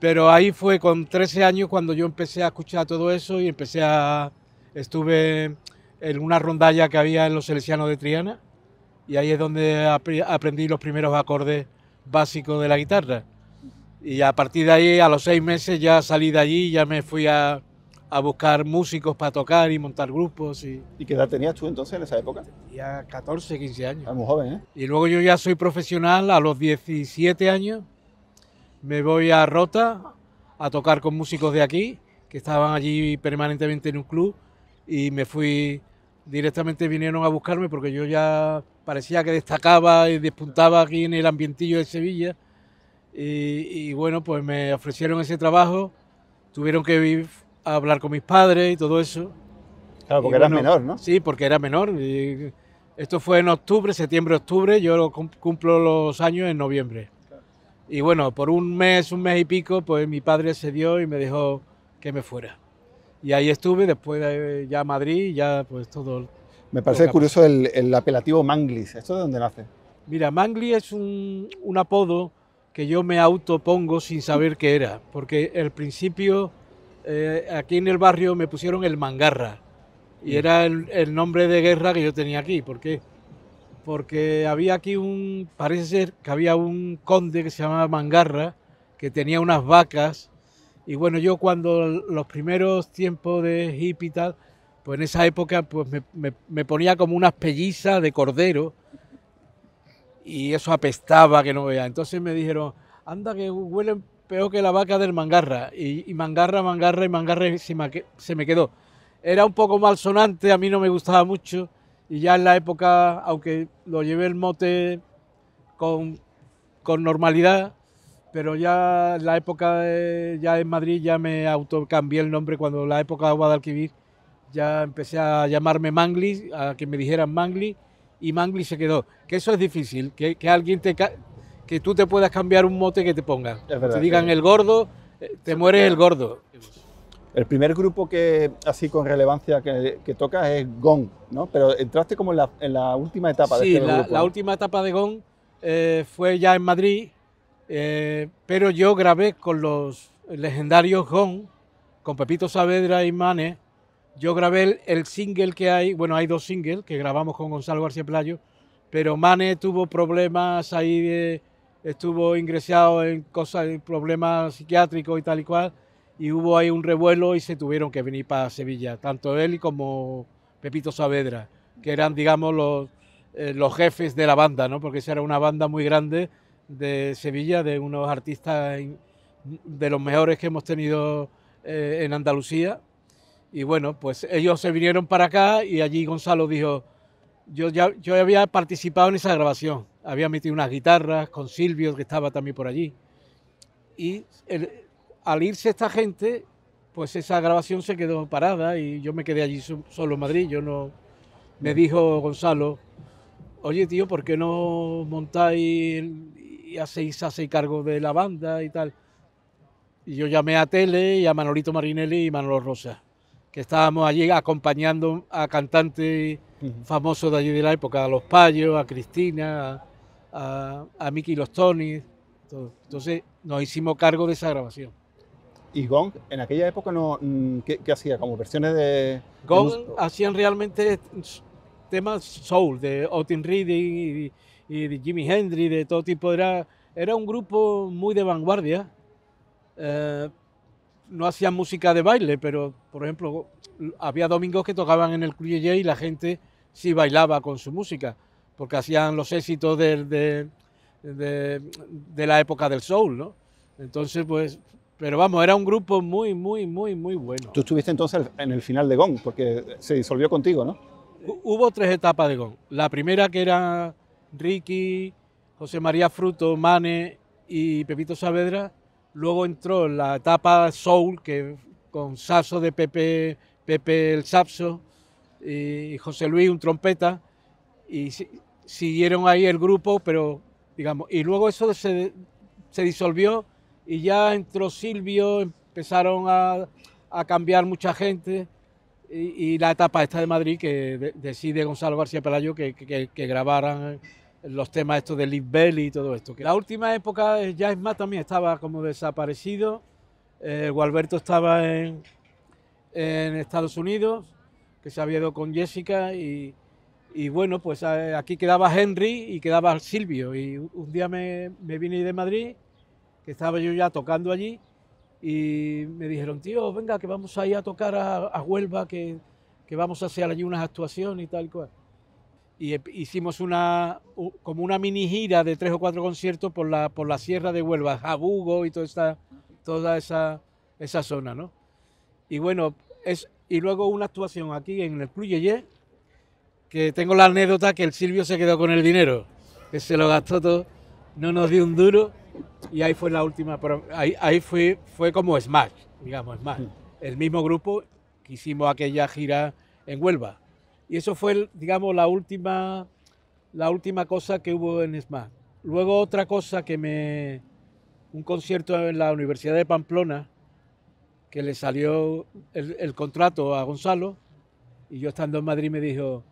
Pero ahí fue con 13 años cuando yo empecé a escuchar todo eso y estuve en una rondalla que había en los Salesianos de Triana y ahí es donde aprendí los primeros acordes básicos de la guitarra. Y a partir de ahí, a los 6 meses, ya salí de allí y ya me fui a buscar músicos para tocar y montar grupos. ¿Y qué edad tenías tú entonces en esa época? Ya 14, 15 años. Era muy joven, ¿eh? Y luego yo ya soy profesional, a los 17 años me voy a Rota a tocar con músicos de aquí, que estaban allí permanentemente en un club, y me fui, directamente vinieron a buscarme porque yo ya parecía que destacaba y despuntaba aquí en el ambientillo de Sevilla. Y bueno, pues me ofrecieron ese trabajo, tuvieron que ir a hablar con mis padres y todo eso. Claro, porque eras menor, ¿no? Sí, porque era menor. Y esto fue en octubre, septiembre-octubre, yo cumplo los años en noviembre. Y bueno, por un mes y pico, pues mi padre se dio y me dejó que me fuera. Y ahí estuve, después de ya Madrid, ya pues todo. Me parece curioso el apelativo Manglis. ¿Esto de dónde nace? Mira, Mangli es un apodo que yo me autopongo sin saber qué era, porque al principio aquí en el barrio me pusieron el Mangarra y era el nombre de guerra que yo tenía aquí. ¿Por qué? Porque había aquí parece ser que había un conde que se llamaba Mangarra, que tenía unas vacas, y bueno, yo cuando los primeros tiempos de hippie y tal, pues en esa época pues me ponía como unas pellizas de cordero, y eso apestaba que no vea. Entonces me dijeron, anda que huele peor que la vaca del Mangarra, y Mangarra, Mangarra y Mangarra se me quedó. Era un poco malsonante, a mí no me gustaba mucho, y ya en la época, aunque lo llevé el mote con normalidad, pero ya en la época, ya en Madrid, ya me autocambié el nombre cuando la época de Guadalquivir, ya empecé a llamarme Mangli, a que me dijeran Mangli, y Mangli se quedó. Que eso es difícil, que alguien que tú te puedas cambiar un mote que te pongan. Es verdad, te digan sí. el gordo, te mueres el gordo. El primer grupo que así con relevancia que tocas es Gong, ¿no? Pero entraste como en la última etapa de Sí, este grupo. la última etapa de Gong fue ya en Madrid, pero yo grabé con los legendarios Gong, con Pepito Saavedra y Mane. Yo grabé el single que hay, bueno, hay 2 singles que grabamos con Gonzalo García Pelayo, pero Mane tuvo problemas ahí, estuvo ingresado en cosas, en problemas psiquiátricos y tal y cual, y hubo ahí un revuelo y se tuvieron que venir para Sevilla, tanto él como Pepito Saavedra, que eran, digamos, los jefes de la banda, ¿no? Porque esa era una banda muy grande de Sevilla, de unos artistas de los mejores que hemos tenido en Andalucía. Y bueno, pues ellos se vinieron para acá y allí Gonzalo dijo, yo había participado en esa grabación, había metido unas guitarras con Silvio, que estaba también por allí. Y al irse esta gente, pues esa grabación se quedó parada y yo me quedé allí solo en Madrid. Yo no. Me dijo Gonzalo, oye tío, ¿por qué no montáis y hacéis cargo de la banda y tal? Y yo llamé a Tele y a Manolito Marinelli y Manolo Rosa, que estábamos allí acompañando a cantantes famosos de allí de la época, a Los Payos, a Cristina, a Miki Los Tonis. Entonces nos hicimos cargo de esa grabación. Y Gong, en aquella época, no, ¿qué hacía? ¿Como versiones de...? Gong hacían realmente temas soul, de Otis Redding y de Jimi Hendrix, de todo tipo. Era un grupo muy de vanguardia. No hacían música de baile, pero, por ejemplo, había domingos que tocaban en el Club J y la gente sí bailaba con su música, porque hacían los éxitos de la época del soul, ¿no? Entonces, pues, pero vamos, era un grupo muy, muy, muy, muy bueno. Tú estuviste entonces en el final de Gong, porque se disolvió contigo, ¿no? Hubo 3 etapas de Gong. La primera, que era Ricky, José María Fruto, Mane y Pepito Saavedra. Luego entró la etapa soul, que con Sasso de Pepe el Sapso y José Luis, un trompeta, y siguieron ahí el grupo, pero digamos, y luego eso se disolvió y ya entró Silvio, empezaron a cambiar mucha gente, y la etapa esta de Madrid, que decide Gonzalo García Pelayo que grabaran los temas estos de Live Belly y todo esto. Que la última época ya es más también estaba como desaparecido, Gualberto estaba en Estados Unidos, que se había ido con Jessica y bueno, pues aquí quedaba Henry y quedaba Silvio. Y un día me vine de Madrid, que estaba yo ya tocando allí, y me dijeron, tío, venga, que vamos a ir a tocar a Huelva, que vamos a hacer allí unas actuaciones y tal y cual. Y hicimos como una mini gira de 3 o 4 conciertos por la sierra de Huelva, Jabugo y toda esa zona, ¿no? Y bueno, y luego una actuación aquí en el Club Yeye, que tengo la anécdota que el Silvio se quedó con el dinero, que se lo gastó todo, no nos dio un duro, y ahí fue la última, pero ahí fue como Smash, digamos, Smash. El mismo grupo que hicimos aquella gira en Huelva. Y eso fue, digamos, la última cosa que hubo en Smash. Luego otra cosa un concierto en la Universidad de Pamplona, que le salió el contrato a Gonzalo, y yo estando en Madrid me dijo,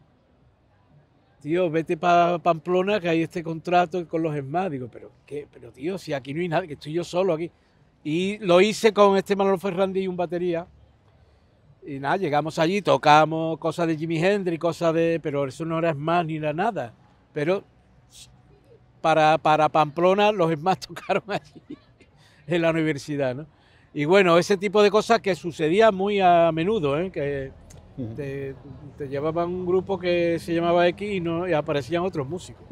tío, vete para Pamplona, que hay este contrato con los Smash. Digo, ¿pero qué? Pero tío, si aquí no hay nada, que estoy yo solo aquí. Y lo hice con Manolo Ferrandi y un batería. Y nada, llegamos allí, tocamos cosas de Jimi Hendrix, pero eso no era Smash ni era nada. Pero para Pamplona los Smash tocaron allí, en la universidad, ¿no? Y bueno, ese tipo de cosas que sucedía muy a menudo, ¿eh? Que te llevaban un grupo que se llamaba X y aparecían otros músicos.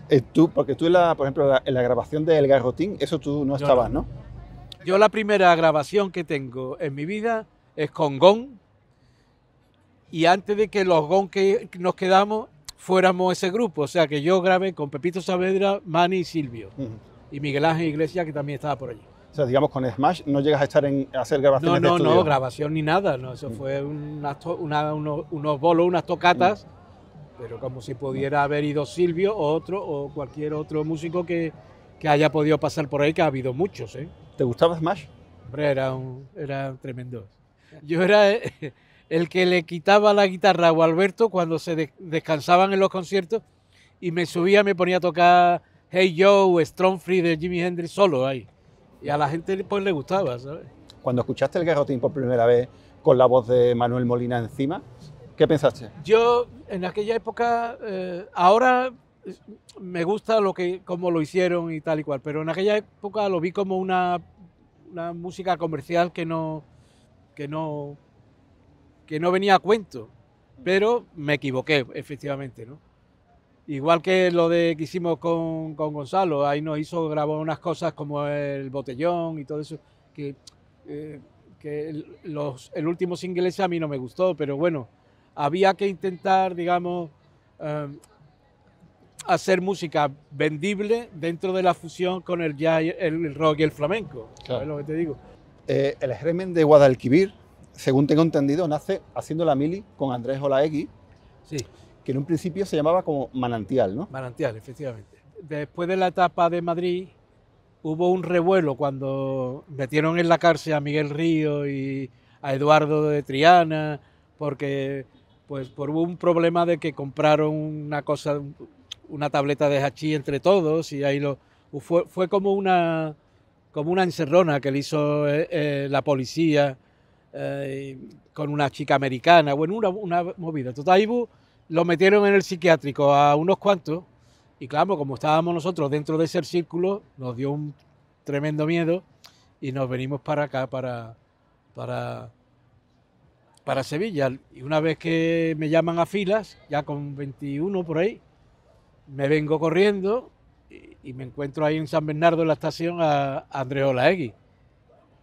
Porque tú, por ejemplo, en la grabación de El Garrotín, eso tú no estabas, ¿no? Yo la primera grabación que tengo en mi vida es con Gong, y antes de que los Gong que nos quedamos fuéramos ese grupo, o sea que yo grabé con Pepito Saavedra, Manny y Silvio, y Miguel Ángel Iglesias, que también estaba por allí. O sea, digamos, con Smash no llegas a estar a hacer grabaciones de estudio. No, grabación ni nada, no, eso fue unos bolos, unas tocatas, pero como si pudiera haber ido Silvio o cualquier otro músico que haya podido pasar por ahí, que ha habido muchos, ¿eh? ¿Te gustaba Smash? Hombre, era tremendo. Yo era el que le quitaba la guitarra a Gualberto cuando se descansaban en los conciertos, y me subía, me ponía a tocar Hey Joe, Strong Free de Jimi Hendrix solo ahí. Y a la gente pues le gustaba, ¿sabes? Cuando escuchaste El Garrotín por primera vez con la voz de Manuel Molina encima, ¿qué pensaste? Yo en aquella época, ahora me gusta cómo lo hicieron y tal y cual, pero en aquella época lo vi como una música comercial que no venía a cuento, pero me equivoqué, efectivamente, ¿no? Igual que lo que hicimos con Gonzalo, ahí grabó unas cosas como El Botellón y todo eso, que el último single ese a mí no me gustó, pero bueno, había que intentar, digamos, hacer música vendible dentro de la fusión con el jazz, el rock y el flamenco, claro. ¿Sabes lo que te digo? El Germen de Guadalquivir, según tengo entendido, nace haciendo la mili con Andrés Olaegui, sí, que en un principio se llamaba como Manantial, ¿no? Manantial, efectivamente. Después de la etapa de Madrid, hubo un revuelo cuando metieron en la cárcel a Miguel Río y a Eduardo de Triana, porque hubo un problema de que compraron una tableta de hachís entre todos, y ahí fue como una encerrona que le hizo la policía con una chica americana, bueno, una movida. Total, ahí lo metieron en el psiquiátrico a unos cuantos, y claro, como estábamos nosotros dentro de ese círculo, nos dio un tremendo miedo y nos venimos para acá, para Sevilla. Y una vez que me llaman a filas, ya con 21 por ahí, me vengo corriendo y me encuentro ahí en San Bernardo, en la estación, a Andrés Olaegui.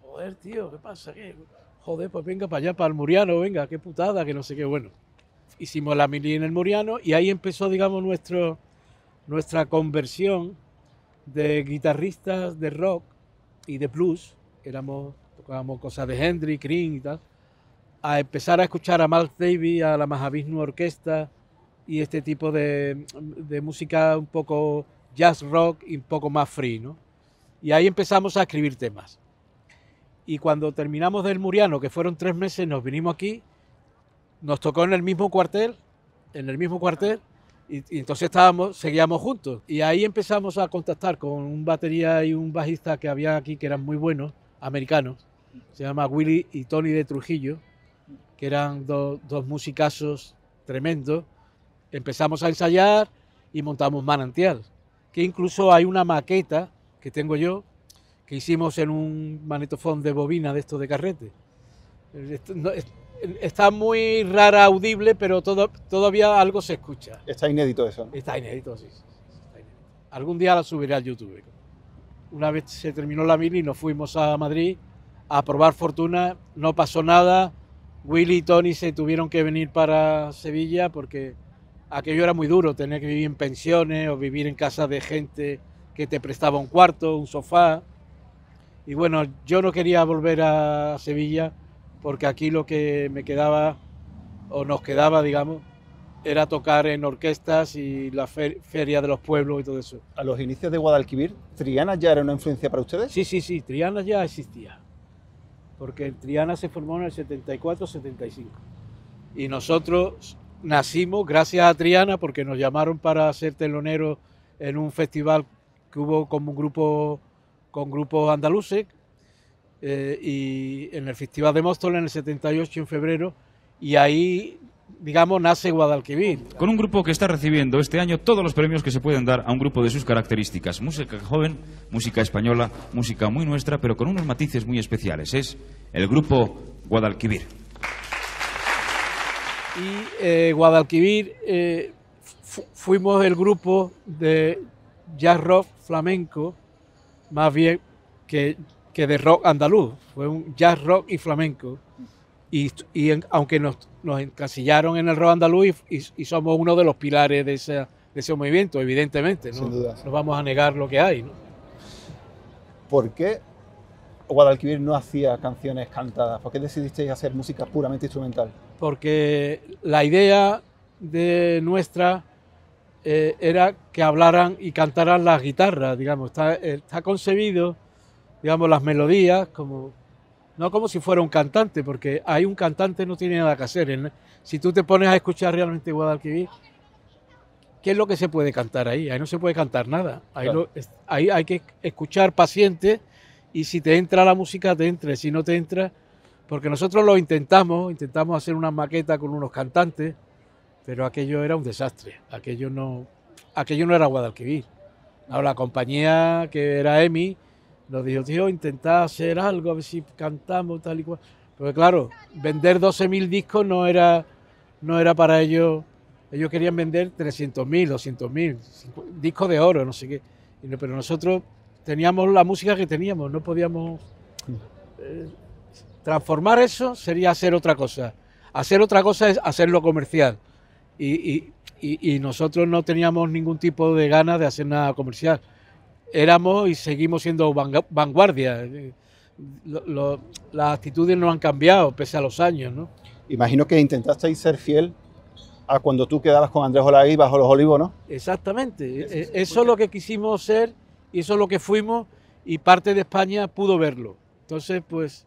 Joder, tío, ¿qué pasa? Joder, pues venga para allá, para el Muriano, venga, qué putada, que no sé qué. Bueno, hicimos la mili en el Muriano y ahí empezó, digamos, nuestra conversión de guitarristas de rock y de blues, tocábamos cosas de Hendrix, Cream y tal, a empezar a escuchar a Miles Davis, a la Mahavishnu Orquesta y este tipo de música un poco jazz rock y un poco más free, ¿no? Y ahí empezamos a escribir temas. Y cuando terminamos del Muriano, que fueron 3 meses, nos vinimos aquí, nos tocó en el mismo cuartel, y entonces seguíamos juntos. Y ahí empezamos a contactar con un batería y un bajista que había aquí que eran muy buenos, americanos, se llama Willy y Tony de Trujillo, que eran dos musicazos tremendos. Empezamos a ensayar y montamos Manantial, que incluso hay una maqueta que tengo yo, que hicimos en un magnetofón de bobina de estos de carrete. Está muy rara, audible, pero todavía algo se escucha. Está inédito eso, ¿no? Está inédito, sí. Está inédito. Algún día la subiré al YouTube. Una vez se terminó la mili, nos fuimos a Madrid a probar fortuna, no pasó nada. Willy y Tony se tuvieron que venir para Sevilla porque aquello era muy duro, tener que vivir en pensiones o vivir en casa de gente que te prestaba un cuarto, un sofá. Y bueno, yo no quería volver a Sevilla porque aquí lo que me quedaba, o nos quedaba, digamos, era tocar en orquestas y la feria de los pueblos y todo eso. A los inicios de Guadalquivir, ¿Triana ya era una influencia para ustedes? Sí, Triana ya existía, porque Triana se formó en el 74-75 y nosotros nacimos gracias a Triana porque nos llamaron para ser teloneros en un festival que hubo como un grupo con grupos andaluces y en el Festival de Móstoles en el 78 en febrero, y ahí, digamos, nace Guadalquivir. Con un grupo que está recibiendo este año todos los premios que se pueden dar a un grupo de sus características. Música joven, música española, música muy nuestra, pero con unos matices muy especiales. Es el grupo Guadalquivir. Y Guadalquivir fuimos el grupo de jazz rock flamenco, más bien que de rock andaluz. Fue un jazz rock y flamenco. Y aunque nos encasillaron en el rock andaluz y somos uno de los pilares de ese movimiento, evidentemente, ¿no? Sin duda. No vamos a negar lo que hay, ¿no? ¿Por qué Guadalquivir no hacía canciones cantadas? ¿Por qué decidisteis hacer música puramente instrumental? Porque la idea de nuestra era que hablaran y cantaran las guitarras, digamos. Está concebido, digamos, las melodías no como si fuera un cantante, porque ahí un cantante no tiene nada que hacer. Si tú te pones a escuchar realmente Guadalquivir, ¿qué es lo que se puede cantar ahí? Ahí no se puede cantar nada. Claro. Ahí hay que escuchar paciente, y si te entra la música, te entra. Si no te entra, porque nosotros lo intentamos hacer una maqueta con unos cantantes, pero aquello era un desastre. Aquello no era Guadalquivir. Ahora, la compañía, que era EMI, nos dijo, tío, intentad hacer algo, a ver si cantamos, tal y cual. Porque claro, vender 12.000 discos no era para ellos. Ellos querían vender 300.000, 200.000, discos de oro, no sé qué. Pero nosotros teníamos la música que teníamos, no podíamos... transformar eso sería hacer otra cosa. Hacer otra cosa es hacerlo comercial. Y nosotros no teníamos ningún tipo de ganas de hacer nada comercial. Éramos y seguimos siendo vanguardia. Las actitudes no han cambiado pese a los años, ¿no? Imagino que intentasteis ser fiel a cuando tú quedabas con Andrés Olaguí bajo los olivos, ¿no? Exactamente. Eso es lo que quisimos ser y eso es lo que fuimos, y parte de España pudo verlo. Entonces, pues,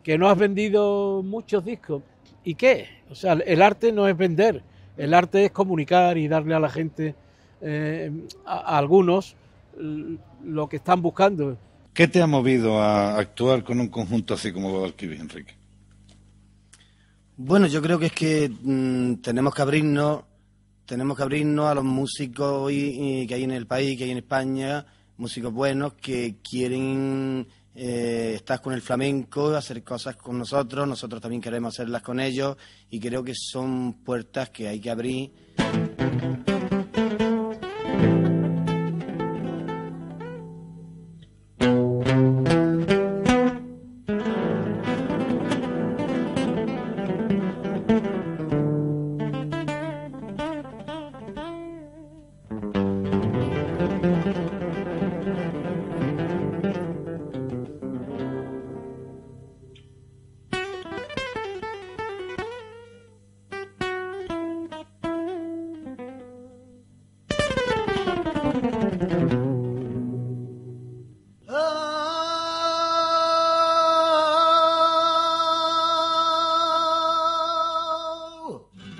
que no has vendido muchos discos. ¿Y qué? O sea, el arte no es vender. El arte es comunicar y darle a la gente, a algunos, lo que están buscando. ¿Qué te ha movido a actuar con un conjunto así como Guadalquivir, Enrique? Bueno, yo creo que es que tenemos que abrirnos a los músicos que hay en el país, que hay en España, músicos buenos que quieren estar con el flamenco, hacer cosas con nosotros también queremos hacerlas con ellos, y creo que son puertas que hay que abrir.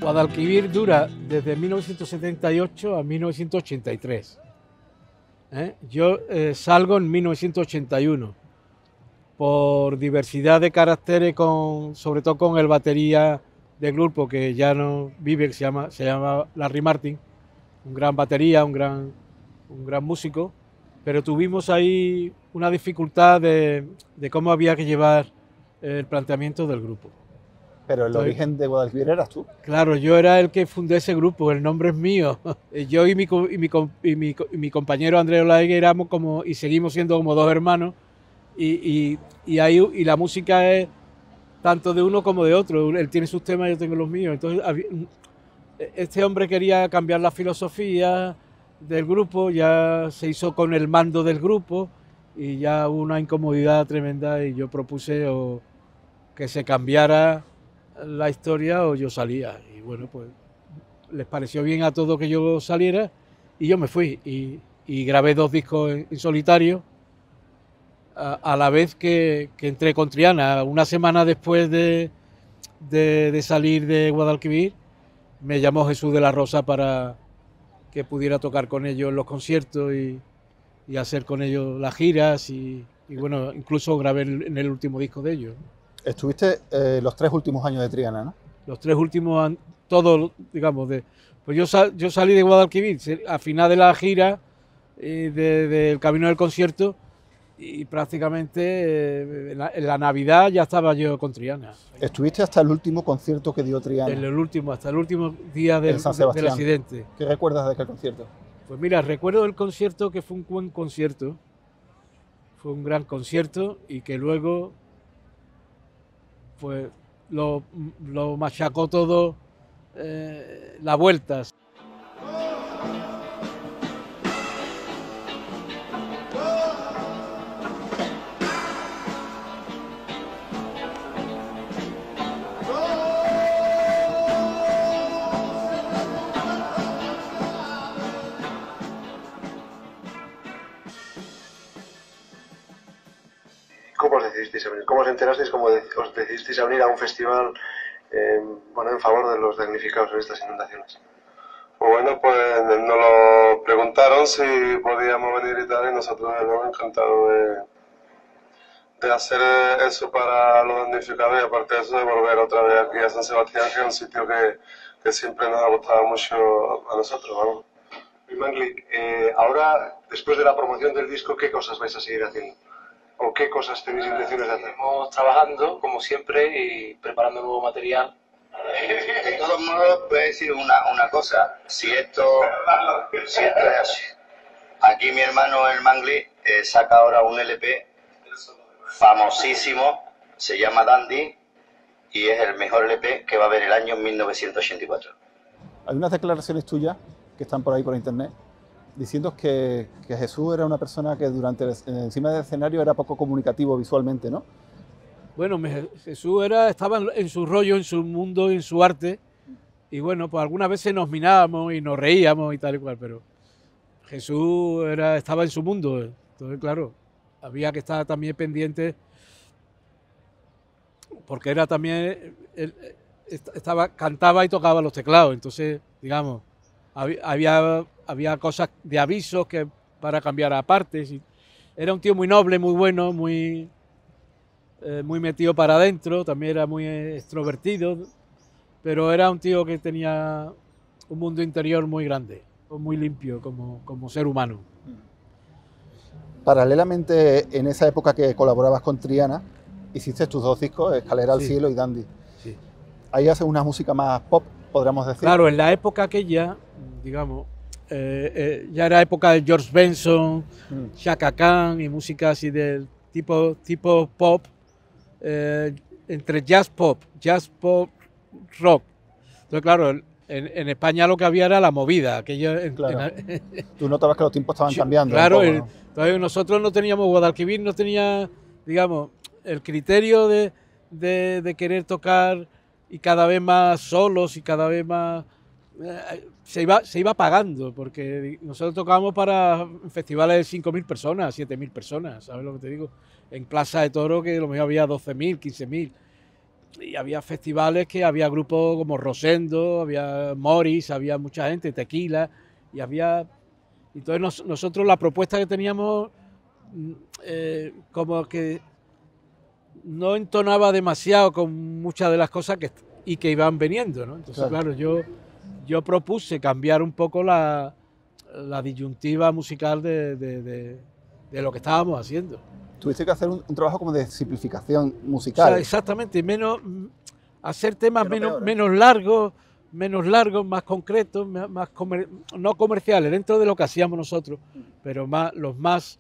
Guadalquivir dura desde 1978 a 1983. Yo salgo en 1981. por diversidad de caracteres, sobre todo con el batería del grupo, que ya no vive, que se llama Larry Martin, un gran batería, un gran músico, pero tuvimos ahí una dificultad de cómo había que llevar el planteamiento del grupo. Pero el origen de Guadalquivir eras tú. Claro, yo era el que fundé ese grupo, el nombre es mío. Yo y mi compañero Andrés Olague éramos como, y seguimos siendo como dos hermanos, y la música es tanto de uno como de otro. Él tiene sus temas, yo tengo los míos. Entonces, este hombre quería cambiar la filosofía del grupo, ya se hizo con el mando del grupo, y ya hubo una incomodidad tremenda, y yo propuse o que se cambiara la historia o yo salía. Y bueno, pues les pareció bien a todos que yo saliera y yo me fui y grabé 2 discos en solitario a la vez que entré con Triana. Una semana después de salir de Guadalquivir me llamó Jesús de la Rosa para que pudiera tocar con ellos en los conciertos y hacer con ellos las giras y bueno, incluso grabé en el último disco de ellos. Estuviste los 3 últimos años de Triana, ¿no? Los 3 últimos, todos, digamos, pues yo salí de Guadalquivir a final de la gira del Camino del Concierto y prácticamente en la Navidad ya estaba yo con Triana. ¿Estuviste hasta el último concierto que dio Triana? Hasta el último día del accidente. ¿Qué recuerdas de aquel concierto? Pues mira, recuerdo el concierto que fue un buen concierto, fue un gran concierto y que luego pues lo machacó todo las vueltas. ¿Cómo os decidisteis a venir? ¿Cómo os enterasteis? ¿Cómo os decidisteis a venir a un festival en favor de los damnificados en estas inundaciones? Pues bueno, pues nos lo preguntaron si podíamos venir y tal, y nosotros luego encantados de hacer eso para los damnificados y aparte de eso de volver otra vez aquí a San Sebastián, que es un sitio que siempre nos ha gustado mucho a nosotros, vamos. Mangli, ahora, después de la promoción del disco, ¿qué cosas vais a seguir haciendo? ¿O qué cosas tenéis intenciones de hacer? Estamos trabajando, como siempre, y preparando nuevo material. De todos modos, voy a decir una cosa. Si esto es así. Aquí mi hermano, el Mangli, saca ahora un LP famosísimo, se llama Dandy, y es el mejor LP que va a haber el año 1984. Hay unas declaraciones tuyas que están por ahí por internet, diciendo que Jesús era una persona que encima del escenario era poco comunicativo visualmente, ¿no? Bueno, Jesús estaba en su rollo, en su mundo, en su arte, y bueno, pues algunas veces nos mirábamos y nos reíamos y tal y cual, pero Jesús estaba en su mundo, entonces claro, había que estar también pendiente, porque era también, cantaba y tocaba los teclados, entonces, digamos, había cosas de avisos que para cambiar a partes. Era un tío muy noble, muy bueno, muy metido para adentro, también era muy extrovertido, pero era un tío que tenía un mundo interior muy grande, muy limpio como ser humano. Paralelamente, en esa época que colaborabas con Triana, hiciste tus 2 discos, Escalera al Cielo y Dandy. Sí. Ahí haces una música más pop, podríamos decir. Claro, en la época aquella, digamos, ya era época de George Benson, Chaka Khan y música así del tipo pop, entre jazz pop, rock. Entonces, claro, en España lo que había era la movida. Claro. Tú notabas que los tiempos estaban cambiando. Claro, ¿no? Entonces nosotros no teníamos, Guadalquivir no tenía, digamos, el criterio de querer tocar y cada vez más solos y cada vez más... Se iba pagando, porque nosotros tocábamos para festivales de 5.000 personas, 7.000 personas, ¿sabes lo que te digo? En Plaza de Toro que lo mejor había 12.000, 15.000. Y había festivales que había grupos como Rosendo, había Morris, había mucha gente, Tequila, y había... Entonces nosotros la propuesta que teníamos como que no entonaba demasiado con muchas de las cosas que iban viniendo, ¿no? Entonces, claro, yo propuse cambiar un poco la disyuntiva musical de lo que estábamos haciendo. Tuviste que hacer un trabajo como de simplificación musical. O sea, exactamente, hacer temas menos largos, más concretos, no comerciales, dentro de lo que hacíamos nosotros, pero los más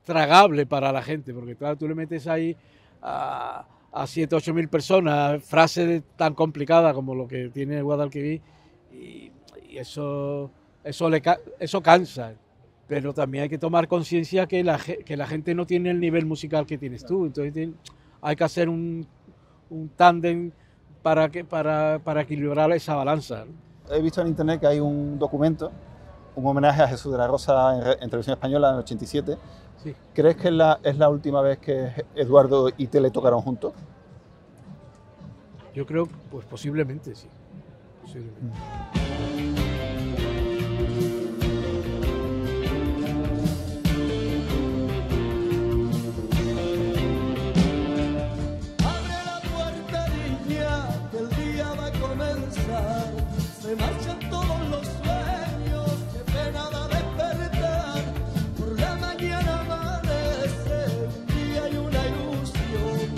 tragables para la gente, porque claro, tú le metes ahí a 7 o 8 mil personas frases tan complicadas como lo que tiene Guadalquivir y eso cansa. Pero también hay que tomar conciencia que la gente no tiene el nivel musical que tienes tú, entonces hay que hacer un tándem para equilibrar esa balanza, ¿no? He visto en internet que hay un documento, un homenaje a Jesús de la Rosa en Televisión Española en el 87. Sí. ¿Crees que es la última vez que Eduardo y Tele tocaron juntos? Yo creo, pues posiblemente, sí. Posiblemente. Se marchan todos los sueños, qué pena da despertar. Por la mañana amanece un día y una ilusión.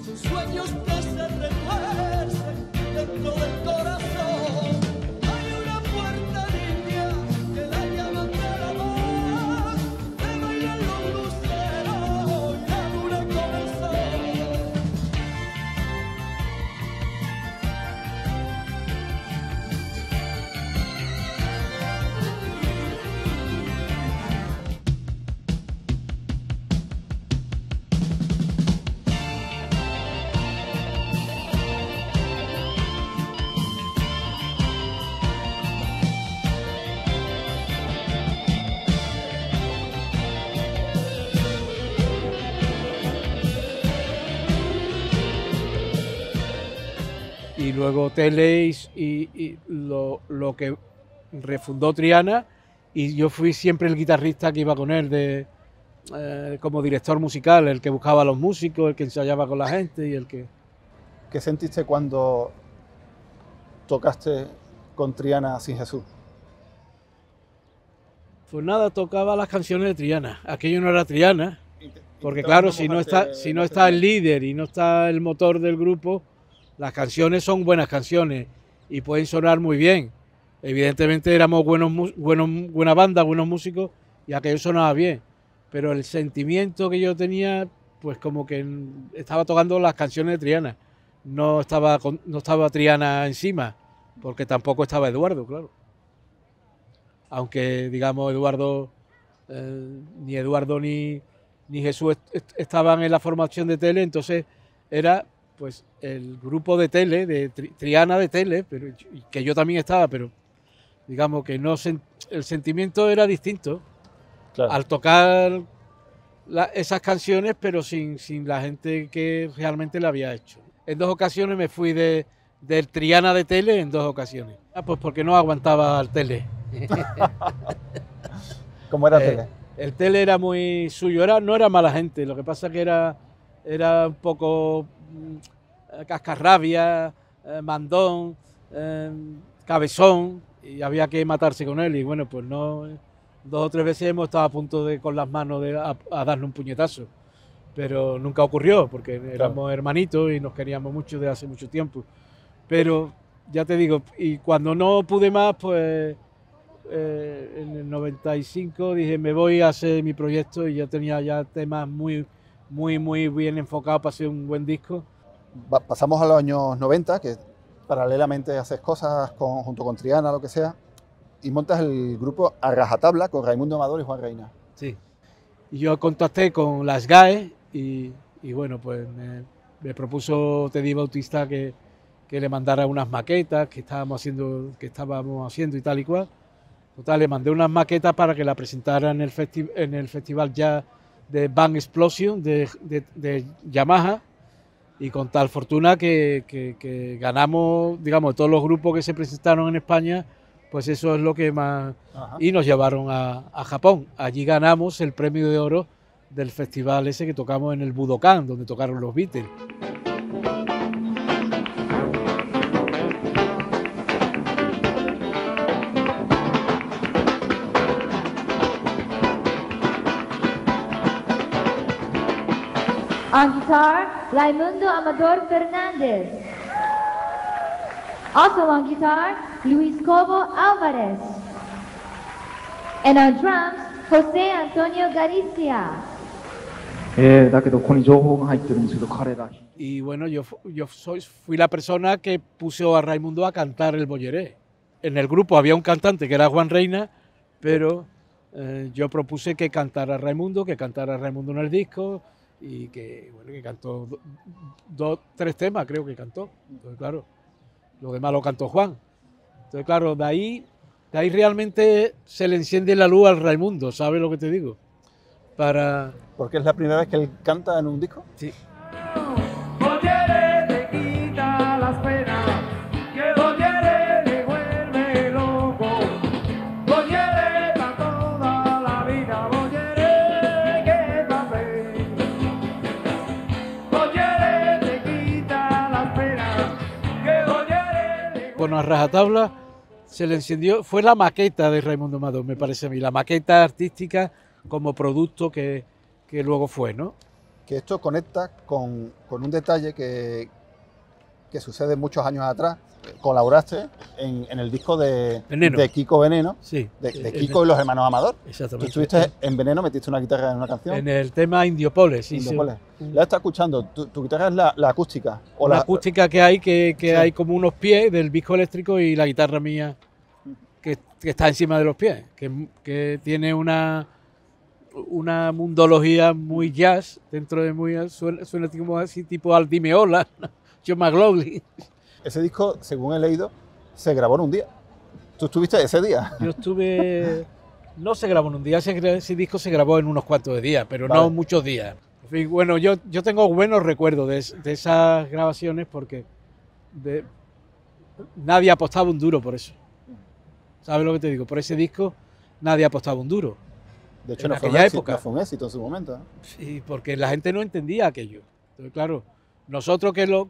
Sus sueños que se retuercen dentro del corazón. Hay una puerta niña que la llaman del amor. Que bailan los luceros y la luna con el sol. Y luego Tele y lo que refundó Triana, y yo fui siempre el guitarrista que iba con él como director musical, el que buscaba a los músicos, el que ensayaba con la gente y el que... ¿Qué sentiste cuando tocaste con Triana Sin Jesús? Pues nada, tocaba las canciones de Triana. Aquello no era Triana, porque claro, si no está el líder y no está el motor del grupo, las canciones son buenas canciones y pueden sonar muy bien. Evidentemente éramos buena banda, buenos músicos, y aquello sonaba bien. Pero el sentimiento que yo tenía, pues como que estaba tocando las canciones de Triana. No estaba Triana encima, porque tampoco estaba Eduardo, claro. Aunque, digamos, ni Eduardo ni Jesús estaban en la formación de Tele, entonces era pues el grupo de Tele, de Triana de Tele, pero que yo también estaba, pero digamos que el sentimiento era distinto, claro, al tocar esas canciones, pero sin la gente que realmente la había hecho. En 2 ocasiones me fui del Triana de Tele, en 2 ocasiones. Pues porque no aguantaba al Tele. ¿Cómo era Tele? El Tele era muy suyo, no era mala gente, lo que pasa que era un poco cascarrabia, mandón, cabezón, y había que matarse con él, y bueno, pues no, 2 o 3 veces hemos estado a punto de con las manos a darle un puñetazo, pero nunca ocurrió, porque éramos hermanitos y nos queríamos mucho de hace mucho tiempo. Pero ya te digo, y cuando no pude más, pues en el 95 dije, me voy a hacer mi proyecto, y ya tenía temas muy bien enfocados para hacer un buen disco. Pasamos a los años 90, que paralelamente haces cosas junto con Triana, lo que sea, y montas el grupo A Rajatabla con Raimundo Amador y Juan Reina. Sí. Y yo contacté con las GAE y bueno, pues me propuso Teddy Bautista que le mandara unas maquetas que estábamos haciendo y tal y cual. Total, le mandé unas maquetas para que la presentara en el festival ya de Bang Explosion de Yamaha, y con tal fortuna que ganamos, digamos, todos los grupos que se presentaron en España, pues eso es lo que más... Ajá. Y nos llevaron a Japón. Allí ganamos el premio de oro del festival ese que tocamos en el Budokan, donde tocaron los Beatles. On guitar, Raimundo Amador Fernández. Also on guitar, Luis Cobo Álvarez. And on drums, José Antonio Galicia. Y bueno, fui la persona que puso a Raimundo a cantar el Bolleré. En el grupo había un cantante que era Juan Reina, pero yo propuse que cantara Raimundo en el disco, y que, bueno, que cantó 3 temas, creo que cantó. Entonces, claro, lo demás lo cantó Juan. Entonces, claro, de ahí realmente se le enciende la luz al Raimundo, ¿sabes lo que te digo? ¿Porque es la primera vez que él canta en un disco? Sí. Bueno, a rajatabla se le encendió, fue la maqueta de Raimundo Amador, me parece a mí, la maqueta artística como producto que luego fue, ¿no? Que esto conecta con un detalle que sucede muchos años atrás. Colaboraste en el disco de Kiko Veneno, sí, de Kiko y los hermanos Amador. Exactamente. Tú estuviste en Veneno, metiste una guitarra en una canción. En el tema Indiopoles, sí. Indiopoles. La está escuchando, tu guitarra es la acústica. O la acústica que hay, sí, hay como unos pies del disco eléctrico, y la guitarra mía que está encima de los pies, que tiene una mundología muy jazz, dentro de muy, suena como así, tipo Al Di Meola, John McLaughlin. Ese disco, según he leído, se grabó en un día. ¿Tú estuviste ese día? Yo estuve... No se grabó en un día, ese disco se grabó en unos cuantos de días, pero vale, no muchos días. En fin, bueno, yo tengo buenos recuerdos de esas grabaciones, porque nadie apostaba un duro por eso. ¿Sabes lo que te digo? Por ese disco nadie apostaba un duro. De hecho, no fue un éxito en su momento, ¿no? Sí, porque la gente no entendía aquello. Entonces, claro, nosotros que lo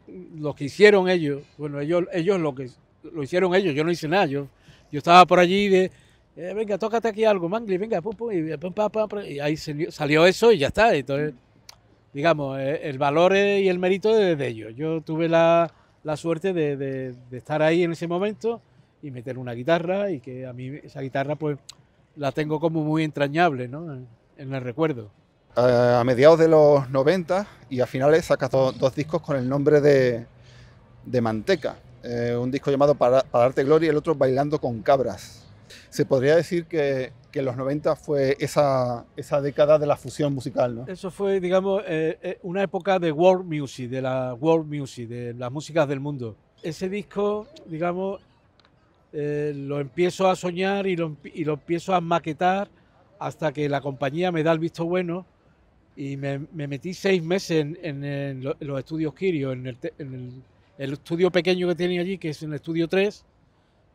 que hicieron ellos, bueno, ellos lo hicieron ellos, yo no hice nada. Yo estaba por allí de, venga, tócate aquí algo, Mangli, venga, pum, pum, y ahí salió eso y ya está. Entonces, digamos, el valor y el mérito es de ellos. Yo tuve la suerte de estar ahí en ese momento y meter una guitarra, y que a mí esa guitarra pues la tengo como muy entrañable, ¿no? En el recuerdo. A mediados de los 90 y a finales sacas dos discos con el nombre de Manteca. Un disco llamado Para darte gloria y el otro Bailando con cabras. Se podría decir que los 90 fue esa década de la fusión musical, ¿no? Eso fue, digamos, una época de world music, de la world music, de las músicas del mundo. Ese disco, digamos, lo empiezo a soñar y lo empiezo a maquetar hasta que la compañía me da el visto bueno, y me metí 6 meses en los estudios Quirio, en el estudio pequeño que tenía allí, que es en el estudio 3,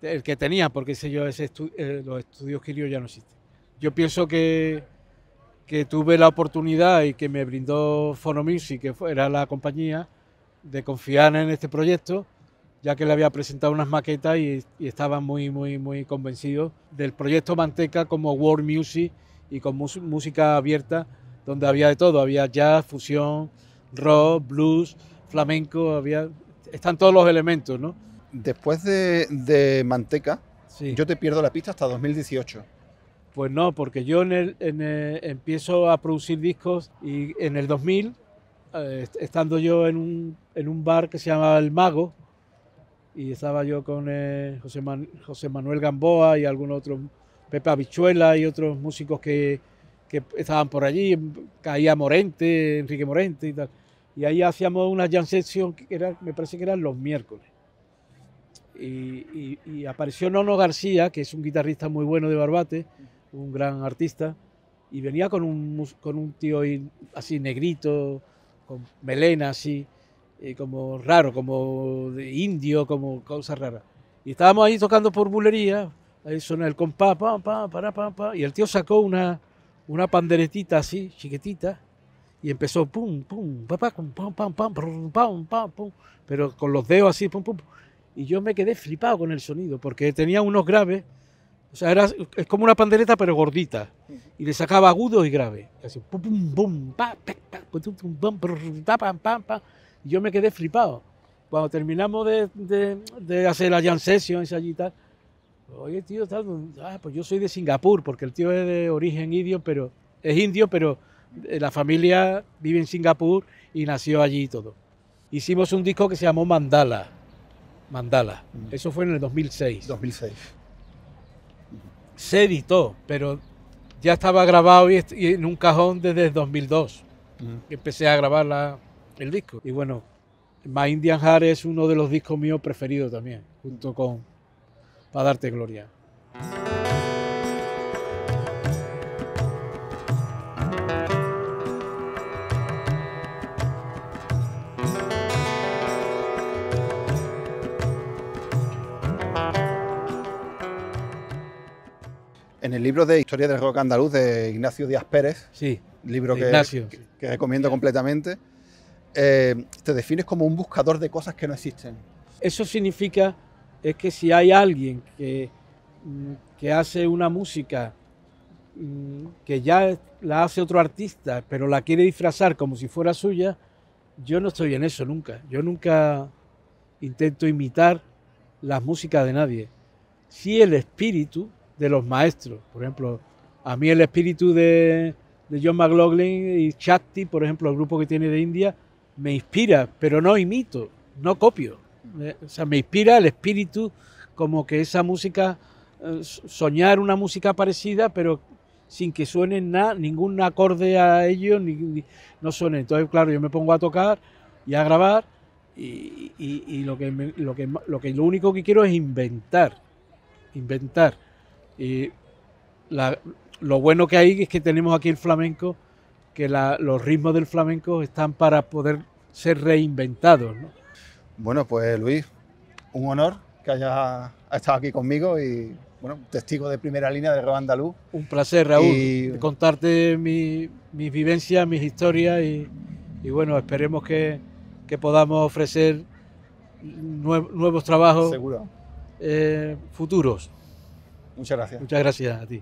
el que tenía, porque los estudios Quirio ya no existen. Yo pienso que tuve la oportunidad, y que me brindó Phonomusic, que era la compañía, de confiar en este proyecto, ya que le había presentado unas maquetas y estaban muy, muy, muy convencidos del proyecto Manteca como world music y con música abierta, donde había de todo, había jazz, fusión, rock, blues, flamenco, están todos los elementos, ¿no? Después de Manteca, sí, yo te pierdo la pista hasta 2018. Pues no, porque yo empiezo a producir discos, y en el 2000, estando yo en un bar que se llamaba El Mago, y estaba yo con José Manuel Gamboa y algunos otros, Pepe Habichuela y otros músicos que estaban por allí, caía Morente, Enrique Morente y tal. Y ahí hacíamos una jam session me parece que eran los miércoles. Y apareció Nono García, que es un guitarrista muy bueno de Barbate, un gran artista, y venía con un tío así negrito, con melena así, como raro, como de indio, como cosas raras. Y estábamos ahí tocando por bulería, ahí suena el compás, pa, pa, para, pa, pa, y el tío sacó una una panderetita así, chiquitita, y empezó pum, pum, papá, pum, pam, pam, pam, pum, pam, pam, pum, pero con los dedos así, pum, pum. Y yo me quedé flipado con el sonido, porque tenía unos graves, o sea, es como una pandereta, pero gordita, y le sacaba agudos y graves, así, pum, pum, pum, pa, pa, pa, pum, pum, pum, pam, pam, pam, y yo me quedé flipado. Cuando terminamos de hacer la jam session y tal, oye, tío, tal, pues yo soy de Singapur, porque el tío es de origen indio, pero la familia vive en Singapur y nació allí y todo. Hicimos un disco que se llamó Mandala. Eso fue en el 2006. 2006. Se editó, pero ya estaba grabado y en un cajón desde el 2002. Empecé a grabar el disco. Y bueno, My Indian Heart es uno de los discos míos preferidos también, junto con Para Darte Gloria. En el libro de Historia del Rock Andaluz de Ignacio Díaz Pérez, sí, libro que recomiendo completamente, te defines como un buscador de cosas que no existen. Eso significa es que si hay alguien que hace una música que ya la hace otro artista, pero la quiere disfrazar como si fuera suya, yo no estoy en eso nunca. Yo nunca intento imitar las músicas de nadie. Sí el espíritu de los maestros. Por ejemplo, a mí el espíritu de John McLaughlin y Chatti, por ejemplo, el grupo que tiene de India, me inspira, pero no imito, no copio. O sea, me inspira el espíritu, como que esa música, soñar una música parecida, pero sin que suene ningún acorde a ello, no suene. Entonces, claro, yo me pongo a tocar y a grabar y lo único que quiero es inventar. Y lo bueno que hay es que tenemos aquí el flamenco, que los ritmos del flamenco están para poder ser reinventados, ¿no? Bueno, pues Luis, un honor que hayas estado aquí conmigo y, bueno, testigo de primera línea de rock andaluz. Un placer, Raúl, de contarte mis vivencias, mis historias y bueno, esperemos que podamos ofrecer nuevos trabajos seguro. Futuros. Muchas gracias. Muchas gracias a ti.